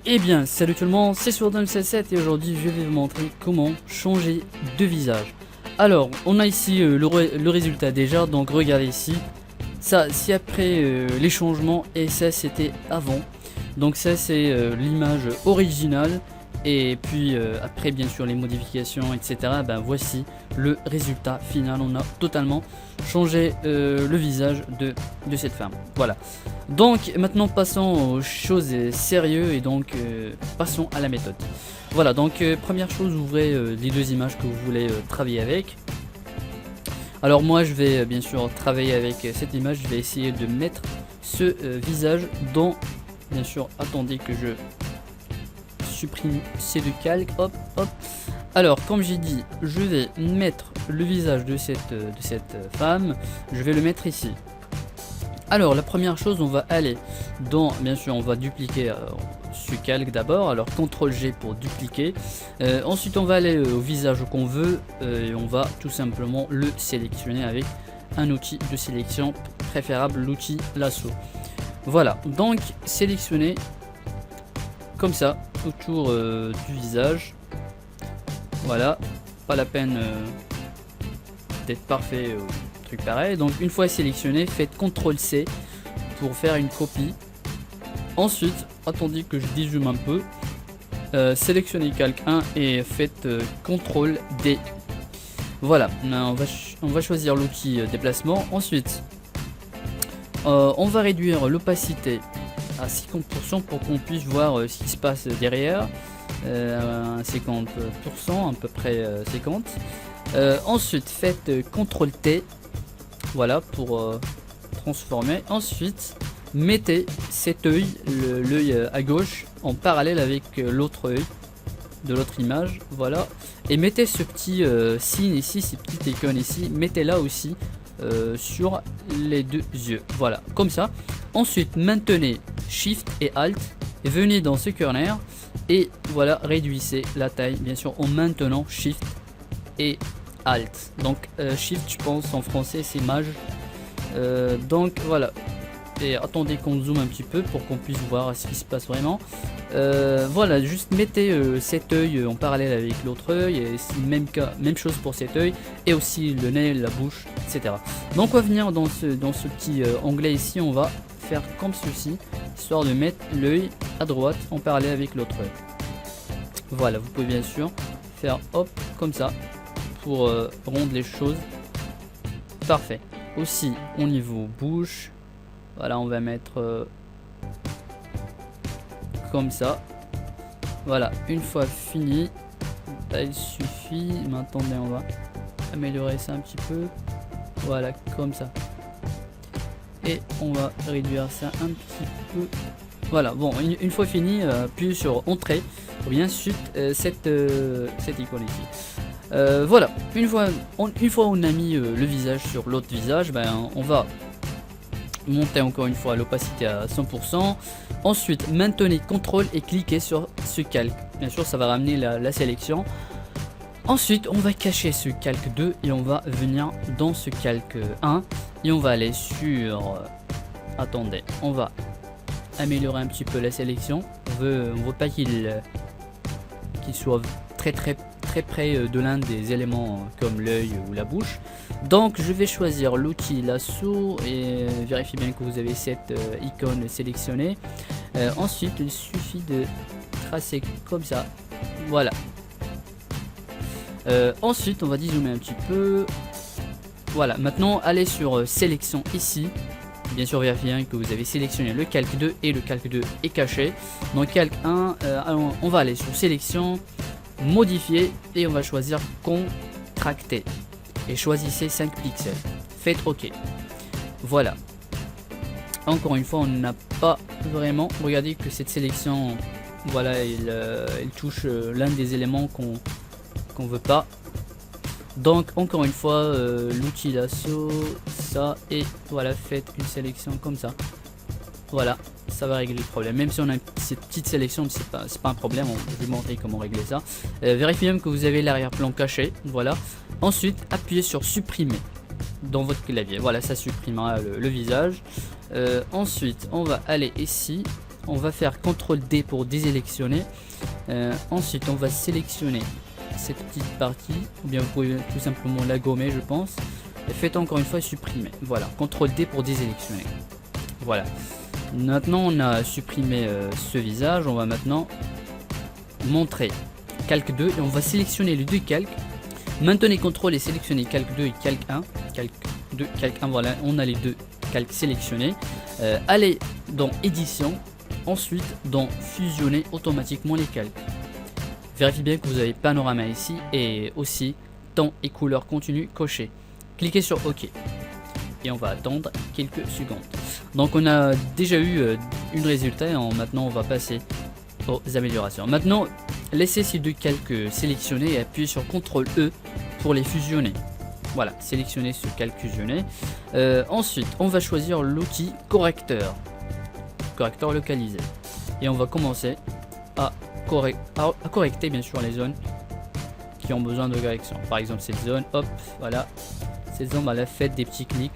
Eh bien, salut tout le monde, c'est Swordon77 et aujourd'hui je vais vous montrer comment changer de visage. Alors, on a ici le résultat déjà, donc regardez ici. Ça, c'est après les changements et ça, c'était avant. Donc ça, c'est l'image originale. Et puis après, bien sûr, les modifications, etc. Ben voici le résultat final. On a totalement changé le visage de cette femme. Voilà. Donc maintenant passons aux choses sérieuses et donc passons à la méthode. Voilà, donc première chose, ouvrez les deux images que vous voulez travailler avec. Alors moi je vais bien sûr travailler avec cette image, je vais essayer de mettre ce visage dans, bien sûr, attendez que je supprime ces deux calques, hop hop. Alors comme j'ai dit, je vais mettre le visage de cette femme, je vais le mettre ici. Alors la première chose, on va aller dans, bien sûr on va dupliquer ce calque d'abord, alors CTRL G pour dupliquer. Ensuite on va aller au visage qu'on veut et on va tout simplement le sélectionner avec un outil de sélection, préférable l'outil lasso. Voilà, donc sélectionner comme ça autour du visage. Voilà, pas la peine d'être parfait truc pareil. Donc une fois sélectionné, faites CTRL C pour faire une copie. Ensuite, attendez que je dézoome un peu, sélectionnez calque 1 et faites CTRL D. Voilà, on va choisir l'outil déplacement. Ensuite on va réduire l'opacité à 50% pour qu'on puisse voir ce qui se passe derrière. 50% à peu près 50. Ensuite faites CTRL T, voilà, pour transformer. Ensuite mettez cet œil, l'œil à gauche, en parallèle avec l'autre œil de l'autre image, voilà, et mettez ce petit signe ici, ces petites icônes ici, mettez là aussi sur les deux yeux, voilà, comme ça. Ensuite maintenez Shift et Alt et venez dans ce corner et voilà, réduisez la taille, bien sûr, en maintenant Shift et Alt. Donc Shift, je pense en français c'est maj. Donc voilà, et attendez qu'on zoome un petit peu pour qu'on puisse voir ce qui se passe vraiment. Voilà, juste mettez cet œil en parallèle avec l'autre œil et même chose pour cet œil et aussi le nez, la bouche, etc. Donc on va venir dans ce petit onglet ici, on va faire comme ceci, histoire de mettre l'œil à droite en parallèle avec l'autre œil. Voilà, vous pouvez bien sûr faire hop comme ça pour rendre les choses parfait. Aussi au niveau bouche, voilà, on va mettre comme ça. Voilà, une fois fini, là, il suffit. Maintenant on va améliorer ça un petit peu. Voilà, comme ça. Et on va réduire ça un petit peu. Voilà, bon, une fois fini, appuyez sur entrée ou bien suite cette icône ici. Voilà, une fois on a mis le visage sur l'autre visage, ben, on va monter encore une fois l'opacité à 100%. Ensuite maintenez CTRL et cliquez sur ce calque, bien sûr ça va ramener la sélection. Ensuite on va cacher ce calque 2 et on va venir dans ce calque 1 et on va aller sur attendez, on va améliorer un petit peu la sélection. On veut pas qu'il soit très près de l'un des éléments comme l'œil ou la bouche. Donc je vais choisir l'outil lasso et vérifiez bien que vous avez cette icône sélectionnée. Ensuite il suffit de tracer comme ça, voilà. Ensuite on va dézoomer un petit peu. Voilà, maintenant allez sur sélection ici. Bien sûr vérifiez bien que vous avez sélectionné le calque 2 et le calque 2 est caché. Donc calque 1, alors on va aller sur sélection, modifier et on va choisir contracter et choisissez 5 pixels, faites OK. Voilà, encore une fois on n'a pas vraiment, regardez que cette sélection, voilà, il touche l'un des éléments qu'on veut pas. Donc encore une fois l'outil lasso, ça, et voilà, faites une sélection comme ça. Voilà, ça va régler le problème. Même si on a cette petite sélection, c'est pas un problème. Je vais vous montrer comment régler ça. Vérifiez même que vous avez l'arrière-plan caché. Voilà. Ensuite, appuyez sur supprimer dans votre clavier. Voilà, ça supprimera le visage. Ensuite, on va aller ici. on va faire CTRL D pour désélectionner. Ensuite on va sélectionner cette petite partie, ou bien vous pouvez tout simplement la gommer, je pense, et faites encore une fois supprimer. Voilà, CTRL D pour désélectionner. Voilà, maintenant on a supprimé ce visage. On va maintenant montrer calque 2 et on va sélectionner les deux calques. Maintenez CTRL et sélectionnez calque 2 et calque 1. Calque 2, calque 1, voilà, on a les deux calques sélectionnés. Allez dans édition, ensuite dans fusionner automatiquement les calques. Vérifiez bien que vous avez panorama ici et aussi temps et couleur continue coché. Cliquez sur OK et on va attendre quelques secondes. Donc on a déjà eu un résultat et maintenant on va passer aux améliorations. Maintenant laissez ces deux calques sélectionnés et appuyez sur CTRL E pour les fusionner. Voilà, sélectionnez ce calque fusionné. Ensuite on va choisir l'outil correcteur localisé et on va commencer à correcter bien sûr les zones qui ont besoin de correction. Par exemple cette zone, hop, voilà, cette zone, voilà, faites des petits clics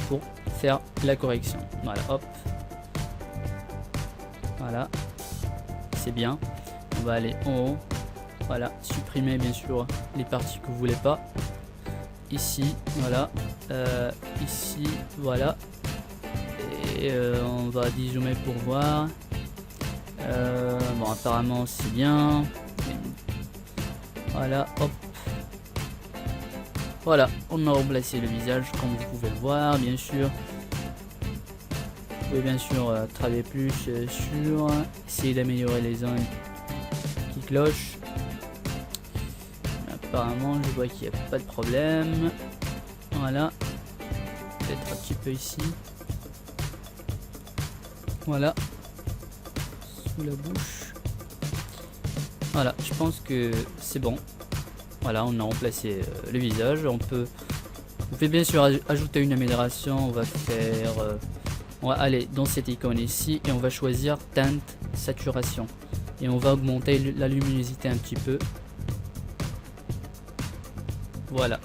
pour faire la correction. Voilà, hop, voilà, c'est bien. On va aller en haut, voilà, supprimer bien sûr les parties que vous voulez pas. Ici, voilà, ici, voilà, et on va dézoomer pour voir. Bon, apparemment c'est bien. Voilà, hop. Voilà, on a remplacé le visage comme vous pouvez le voir, bien sûr. Vous pouvez bien sûr travailler plus sur, essayer d'améliorer les zones qui clochent. Apparemment, je vois qu'il n'y a pas de problème. Voilà, peut-être un petit peu ici. Voilà. La bouche. Voilà, je pense que c'est bon. Voilà, on a remplacé le visage. On peut bien sûr ajouter une amélioration. On va faire, on va aller dans cette icône ici et on va choisir teinte saturation et on va augmenter la luminosité un petit peu. Voilà.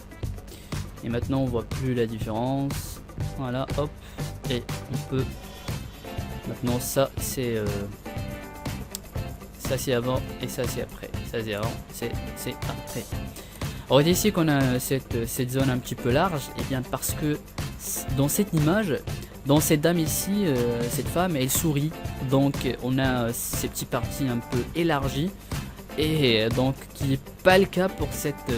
Et maintenant on voit plus la différence. Voilà, hop. Et on peut maintenant ça c'est ça c'est avant et ça c'est après. Ça c'est avant, c'est après. Alors ici qu'on a cette zone un petit peu large, et bien parce que dans cette image, dans cette dame ici, cette femme elle sourit, donc on a ces petites parties un peu élargies, et donc qui n'est pas le cas pour cette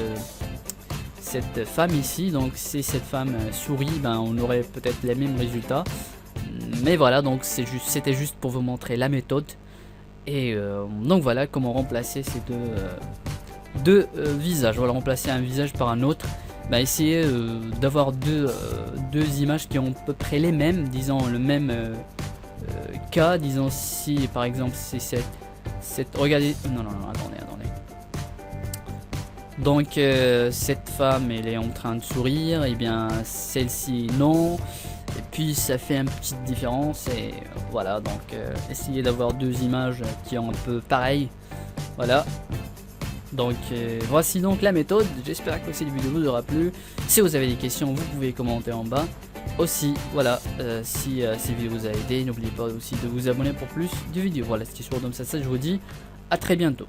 femme ici. Donc si cette femme sourit, ben on aurait peut-être les mêmes résultats, mais voilà, donc c'était juste pour vous montrer la méthode. Et donc voilà comment remplacer ces deux visages. Voilà, remplacer un visage par un autre. Bah, essayez d'avoir deux images qui ont à peu près les mêmes, disons le même cas. Disons si par exemple c'est cette regardez, non, attendez. Donc cette femme elle est en train de sourire, et bien celle-ci non. Et puis ça fait une petite différence, et voilà, donc essayez d'avoir deux images qui ont un peu pareil. Voilà, donc voici donc la méthode. J'espère que cette vidéo vous aura plu. Si vous avez des questions, vous pouvez commenter en bas. Aussi, voilà, si cette vidéo vous a aidé, n'oubliez pas aussi de vous abonner pour plus de vidéos. Voilà, c'était sur Dom Sasa, je vous dis à très bientôt.